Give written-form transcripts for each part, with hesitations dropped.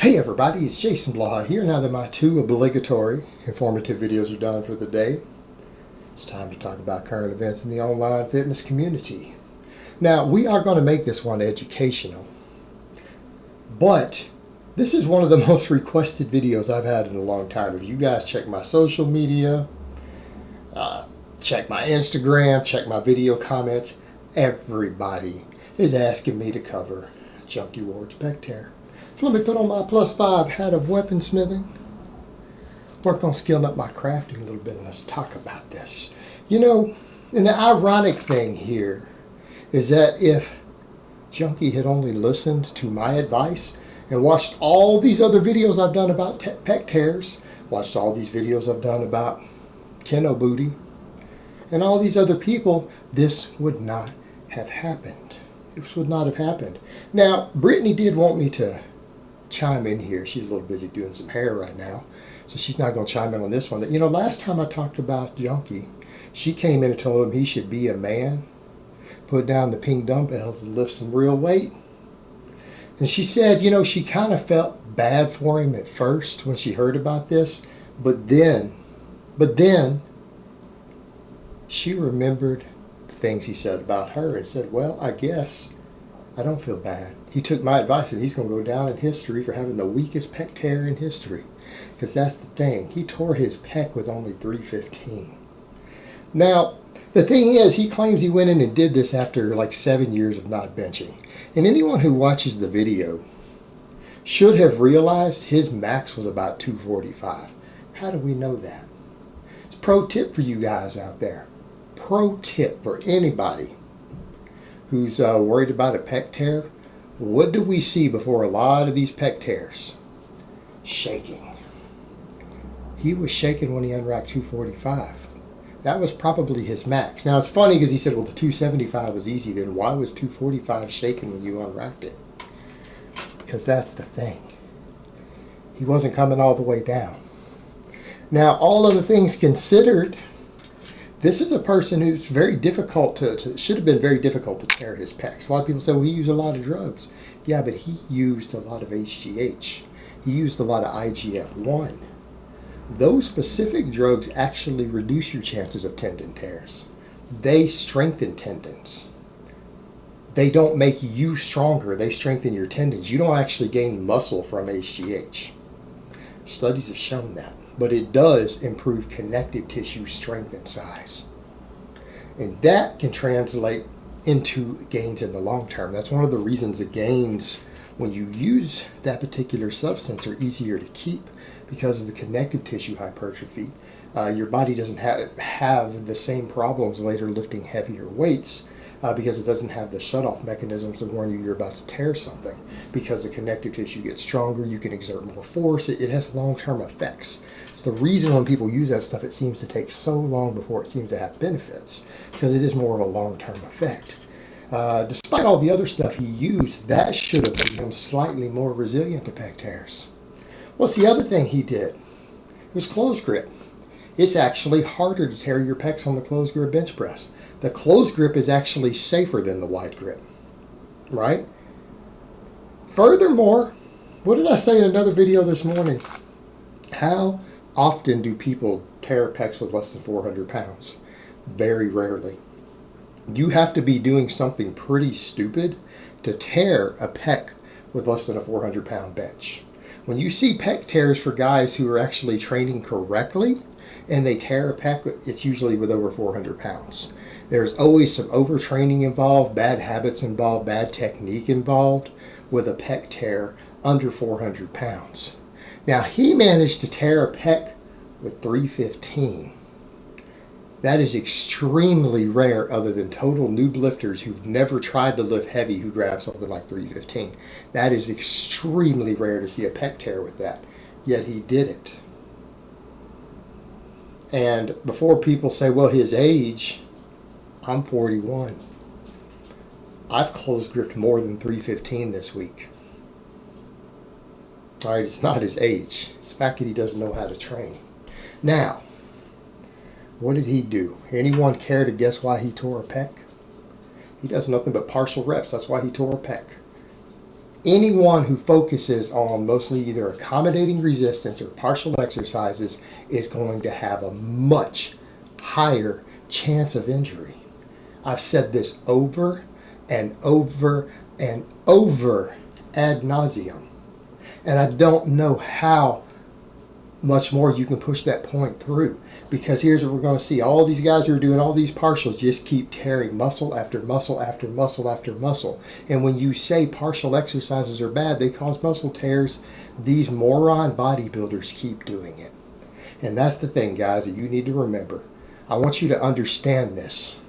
Hey everybody, it's Jason Blaha here. Now that my two obligatory informative videos are done for the day, it's time to talk about current events in the online fitness community. Now, we are going to make this one educational, but this is one of the most requested videos I've had in a long time. If you guys check my social media, check my Instagram, check my video comments, everybody is asking me to cover Junkie Ward's pec tear. So let me put on my +5 hat of weaponsmithing, work on skilling up my crafting a little bit, and let's talk about this. You know, and the ironic thing here is that if Junkie had only listened to my advice and watched all these other videos I've done about pec tears, watched all these videos I've done about keno booty, and all these other people, this would not have happened. This would not have happened. Now, Brittany did want me to chime in here. She's a little busy doing some hair right now, so she's not going to chime in on this one. That, you know, last time I talked about Junkie, she came in and told him he should be a man, put down the pink dumbbells and lift some real weight. And she said, you know, she kind of felt bad for him at first when she heard about this, but then she remembered the things he said about her and said, well, I guess I don't feel bad. He took my advice and he's going to go down in history for having the weakest pec tear in history. Because that's the thing. He tore his pec with only 315. Now, the thing is, he claims he went in and did this after like 7 years of not benching. And anyone who watches the video should have realized his max was about 245. How do we know that? It's a pro tip for you guys out there. Pro tip for anybody who's worried about a pec tear. What do we see before a lot of these pec tears? Shaking. He was shaking when he unracked 245. That was probably his max. Now it's funny because he said, well, the 275 was easy. Then why was 245 shaking when you unracked it? Because that's the thing. He wasn't coming all the way down. Now, all other things considered, this is a person who's very difficult should have been very difficult to tear his pecs. A lot of people say, well, he used a lot of drugs. Yeah, but he used a lot of HGH. He used a lot of IGF-1. Those specific drugs actually reduce your chances of tendon tears. They strengthen tendons. They don't make you stronger. They strengthen your tendons. You don't actually gain muscle from HGH. Studies have shown that. But it does improve connective tissue strength and size. And that can translate into gains in the long term. That's one of the reasons the gains, when you use that particular substance, are easier to keep because of the connective tissue hypertrophy. Your body doesn't have the same problems later lifting heavier weights because it doesn't have the shutoff mechanisms to warn you you're about to tear something. Because the connective tissue gets stronger, you can exert more force. It has long-term effects. It's the reason when people use that stuff, it seems to take so long before it seems to have benefits, because it is more of a long-term effect. Despite all the other stuff he used, that should have made him slightly more resilient to pec tears. What's the other thing he did? It was closed grip. It's actually harder to tear your pecs on the closed grip bench press. The closed grip is actually safer than the wide grip, right? Furthermore, what did I say in another video this morning? How often do people tear pecs with less than 400 pounds? Very rarely. You have to be doing something pretty stupid to tear a pec with less than a 400-pound bench. When you see pec tears for guys who are actually training correctly and they tear a pec, it's usually with over 400 pounds. There's always some overtraining involved, bad habits involved, bad technique involved with a pec tear under 400 pounds. Now, he managed to tear a pec with 315. That is extremely rare other than total noob lifters who've never tried to lift heavy who grab something like 315. That is extremely rare to see a pec tear with that. Yet he did it. And before people say, well, his age, I'm 41. I've close gripped more than 315 this week. All right, it's not his age. It's the fact that he doesn't know how to train. Now, what did he do? Anyone care to guess why he tore a pec? He does nothing but partial reps. That's why he tore a pec. Anyone who focuses on mostly either accommodating resistance or partial exercises is going to have a much higher chance of injury. I've said this over and over and over ad nauseum. And I don't know how much more you can push that point through. Because here's what we're going to see. All these guys who are doing all these partials just keep tearing muscle after muscle after muscle after muscle. And when you say partial exercises are bad, they cause muscle tears. These moron bodybuilders keep doing it. And that's the thing, guys, that you need to remember. I want you to understand this.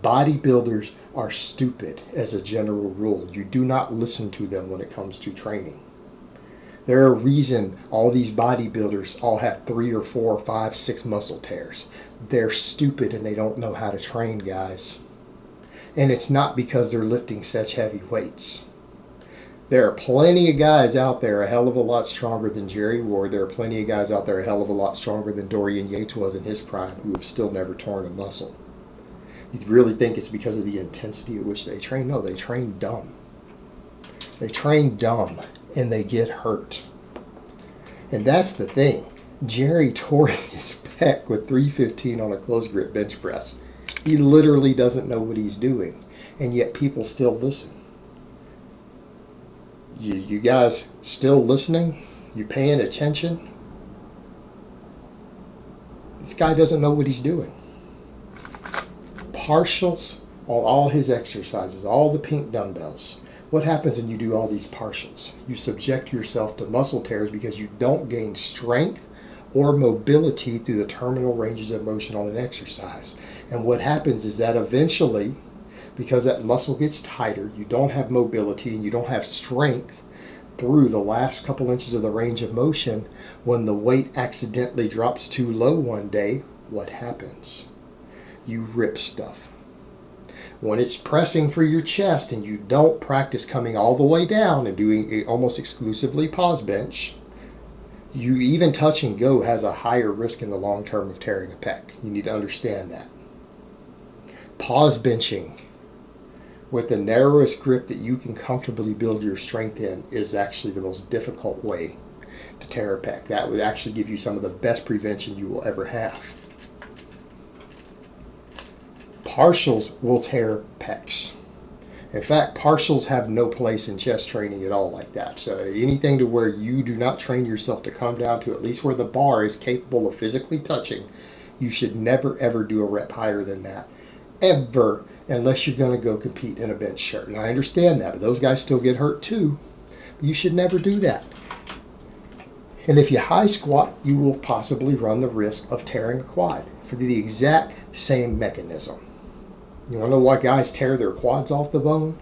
Bodybuilders are stupid as a general rule. You do not listen to them when it comes to training. There's a reason all these bodybuilders all have 3 or 4 or 5, 6 muscle tears. They're stupid and they don't know how to train, guys. And it's not because they're lifting such heavy weights. There are plenty of guys out there a hell of a lot stronger than Jerry Ward. There are plenty of guys out there a hell of a lot stronger than Dorian Yates was in his prime who have still never torn a muscle. You really think it's because of the intensity at which they train? No, they train dumb. They train dumb and they get hurt. And that's the thing. Jerry tore his pec with 315 on a close grip bench press. He literally doesn't know what he's doing. And yet people still listen. You guys still listening? You paying attention? This guy doesn't know what he's doing. Partials on all his exercises, all the pink dumbbells. What happens when you do all these partials? You subject yourself to muscle tears because you don't gain strength or mobility through the terminal ranges of motion on an exercise. And what happens is that eventually, because that muscle gets tighter, you don't have mobility and you don't have strength through the last couple inches of the range of motion. When the weight accidentally drops too low one day, what happens? You rip stuff. When it's pressing for your chest and you don't practice coming all the way down and doing almost exclusively pause bench, you even touch and go has a higher risk in the long term of tearing a pec. You need to understand that. Pause benching with the narrowest grip that you can comfortably build your strength in is actually the most difficult way to tear a pec. That would actually give you some of the best prevention you will ever have. Partials will tear pecs. In fact, partials have no place in chest training at all like that. So anything to where you do not train yourself to come down to at least where the bar is capable of physically touching, you should never ever do a rep higher than that. Ever, unless you're going to go compete in a bench shirt. And I understand that, but those guys still get hurt too. You should never do that. And if you high squat, you will possibly run the risk of tearing a quad for the exact same mechanism. You want to know why guys tear their quads off the bone?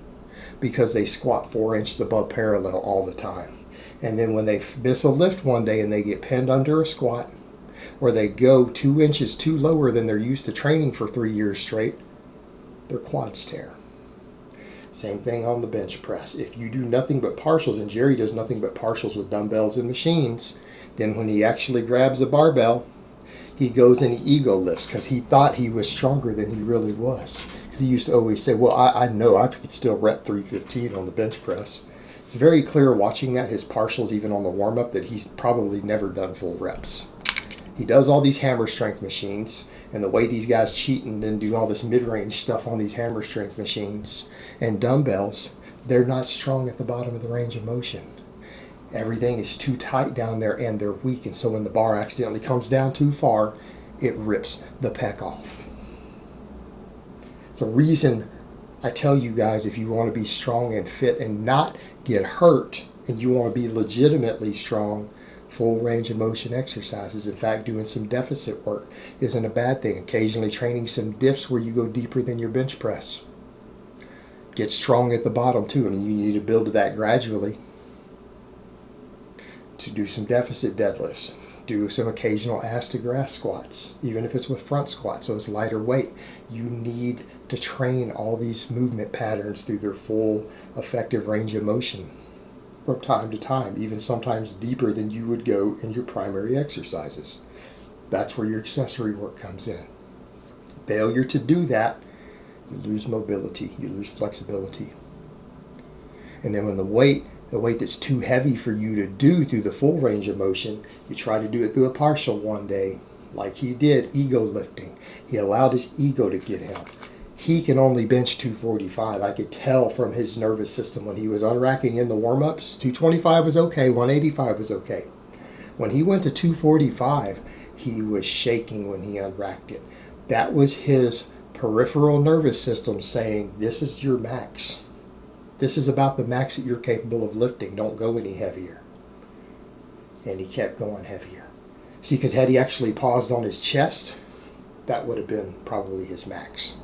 Because they squat 4 inches above parallel all the time. And then when they miss a lift one day and they get pinned under a squat, or they go 2 inches too lower than they're used to training for 3 years straight, their quads tear. Same thing on the bench press. If you do nothing but partials, and Jerry does nothing but partials with dumbbells and machines, then when he actually grabs a barbell, he goes and he ego lifts because he thought he was stronger than he really was. Because he used to always say, well, I know I could still rep 315 on the bench press. It's very clear watching that, his partials, even on the warm-up, that he's probably never done full reps. He does all these hammer strength machines, and the way these guys cheat and then do all this mid-range stuff on these hammer strength machines and dumbbells, they're not strong at the bottom of the range of motion. Everything is too tight down there and they're weak, and so when the bar accidentally comes down too far, it rips the pec off. It's a reason I tell you guys, if you want to be strong and fit and not get hurt, and you want to be legitimately strong, full range of motion exercises, in fact doing some deficit work, isn't a bad thing. Occasionally training some dips where you go deeper than your bench press. Get strong at the bottom too. I mean, you need to build to that gradually. To do some deficit deadlifts, do some occasional ass to grass squats, even if it's with front squats, so it's lighter weight. You need to train all these movement patterns through their full effective range of motion from time to time, even sometimes deeper than you would go in your primary exercises. That's where your accessory work comes in. Failure to do that, you lose mobility, you lose flexibility. And then when the weight The weight that's too heavy for you to do through the full range of motion, you try to do it through a partial one day, like he did, ego lifting. He allowed his ego to get him. He can only bench 245. I could tell from his nervous system when he was unracking in the warm-ups. 225 was okay, 185 was okay. When he went to 245, he was shaking when he unracked it. That was his peripheral nervous system saying, this is your max. This is about the max that you're capable of lifting. Don't go any heavier. And he kept going heavier. See, because had he actually paused on his chest, that would have been probably his max.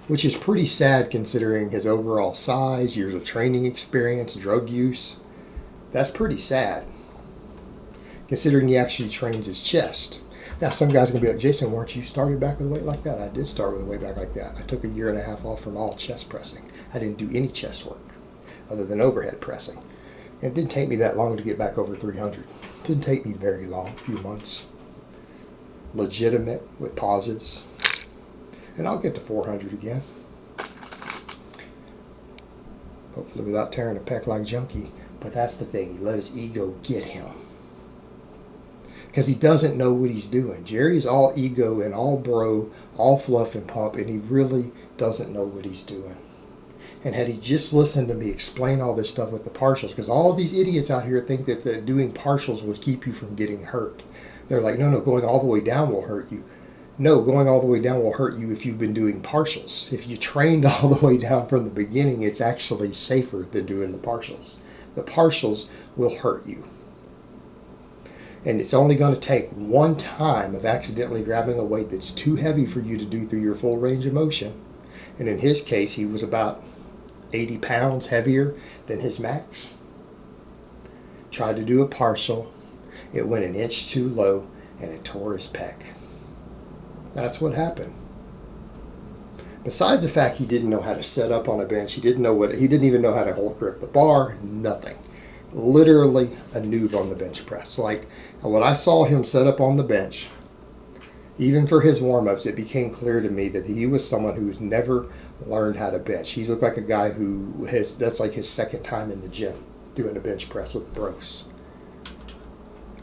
Which is pretty sad considering his overall size, years of training experience, drug use. That's pretty sad, considering he actually trains his chest. Now, some guys are going to be like, Jason, weren't you started back with a weight like that? I did start with a weight back like that. I took a year and a half off from all chest pressing. I didn't do any chest work other than overhead pressing. And it didn't take me that long to get back over 300. It didn't take me very long, a few months. Legitimate with pauses. And I'll get to 400 again. Hopefully without tearing a pec like Junkie. But that's the thing. He let his ego get him. Because he doesn't know what he's doing. Jerry's all ego and all bro, all fluff and pump, and he really doesn't know what he's doing. And had he just listened to me explain all this stuff with the partials, because all of these idiots out here think that doing partials will keep you from getting hurt. They're like, no, going all the way down will hurt you. No, going all the way down will hurt you if you've been doing partials. If you trained all the way down from the beginning, it's actually safer than doing the partials. The partials will hurt you. And it's only going to take one time of accidentally grabbing a weight that's too heavy for you to do through your full range of motion. And in his case, he was about 80 pounds heavier than his max. Tried to do a partial. It went an inch too low, and it tore his pec. That's what happened. Besides the fact he didn't know how to set up on a bench, he didn't even know how to hold grip the bar, nothing. Literally a noob on the bench press. Like when I saw him set up on the bench, even for his warm-ups, it became clear to me that he was someone who's never learned how to bench. He looked like a guy that's like his second time in the gym doing a bench press with the bros.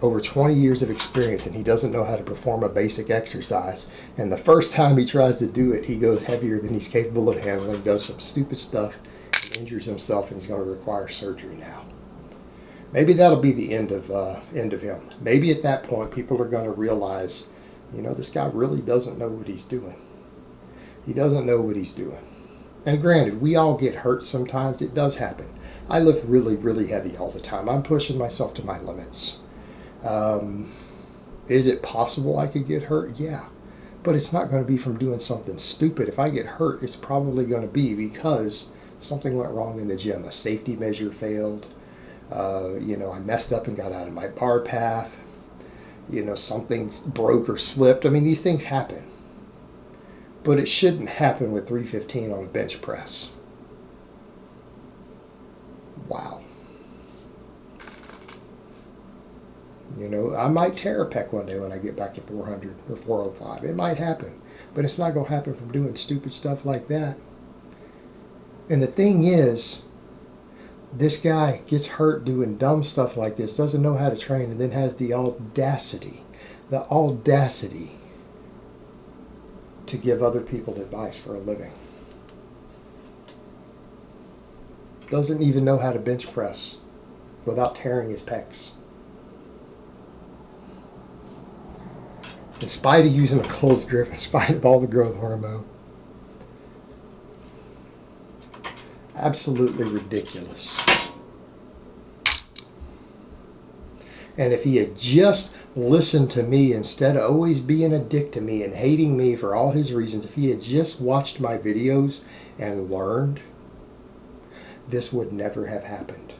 Over 20 years of experience, and he doesn't know how to perform a basic exercise. And the first time he tries to do it, he goes heavier than he's capable of handling, does some stupid stuff, and injures himself, and he's going to require surgery now. Maybe that'll be the end of him. Maybe at that point, people are going to realize, this guy really doesn't know what he's doing. He doesn't know what he's doing. And granted, we all get hurt sometimes. It does happen. I lift really, really heavy all the time. I'm pushing myself to my limits. Is it possible I could get hurt? Yeah. But it's not going to be from doing something stupid. If I get hurt, it's probably going to be because something went wrong in the gym. A safety measure failed. I messed up and got out of my bar path. Something broke or slipped. I mean, these things happen. But it shouldn't happen with 315 on a bench press. Wow. I might tear a pec one day when I get back to 400 or 405. It might happen. But it's not going to happen from doing stupid stuff like that. And the thing is, this guy gets hurt doing dumb stuff like this, doesn't know how to train, and then has the audacity to give other people advice for a living. Doesn't even know how to bench press without tearing his pecs. In spite of using a closed grip, in spite of all the growth hormone. Absolutely ridiculous. And if he had just listened to me instead of always being a dick to me and hating me for all his reasons, if he had just watched my videos and learned, this would never have happened.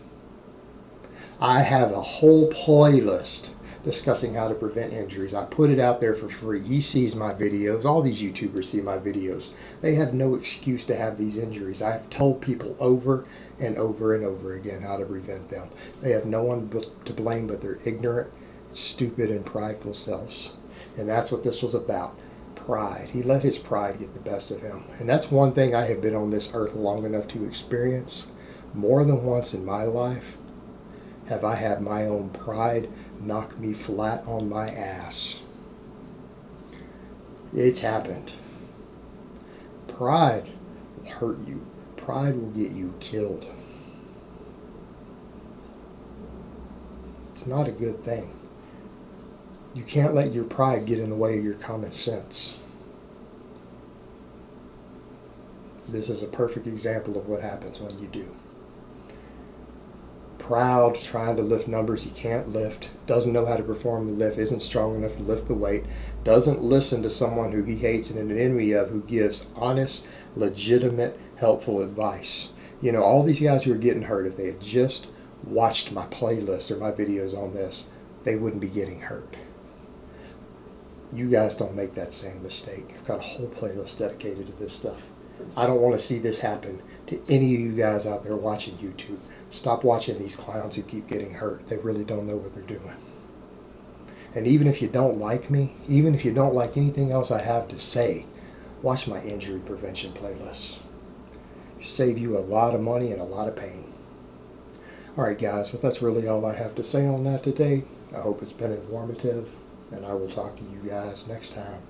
I have a whole playlist discussing how to prevent injuries. I put it out there for free. He sees my videos. All these YouTubers see my videos. They have no excuse to have these injuries. I've told people over and over and over again how to prevent them. They have no one to blame but their ignorant, stupid, and prideful selves. And that's what this was about. Pride. He let his pride get the best of him. And that's one thing I have been on this earth long enough to experience. More than once in my life have I had my own pride knock me flat on my ass. It's happened. Pride will hurt you. Pride will get you killed. It's not a good thing. You can't let your pride get in the way of your common sense. This is a perfect example of what happens when you do. Proud, trying to lift numbers he can't lift, doesn't know how to perform the lift, isn't strong enough to lift the weight, doesn't listen to someone who he hates and an enemy of, who gives honest, legitimate, helpful advice. You know, all these guys who are getting hurt, if they had just watched my playlist or my videos on this, they wouldn't be getting hurt. You guys don't make that same mistake. I've got a whole playlist dedicated to this stuff. I don't want to see this happen to any of you guys out there watching YouTube. Stop watching these clowns who keep getting hurt. They really don't know what they're doing. And even if you don't like me, even if you don't like anything else I have to say, watch my injury prevention playlists. Save you a lot of money and a lot of pain. Alright guys, well that's really all I have to say on that today. I hope it's been informative, and I will talk to you guys next time.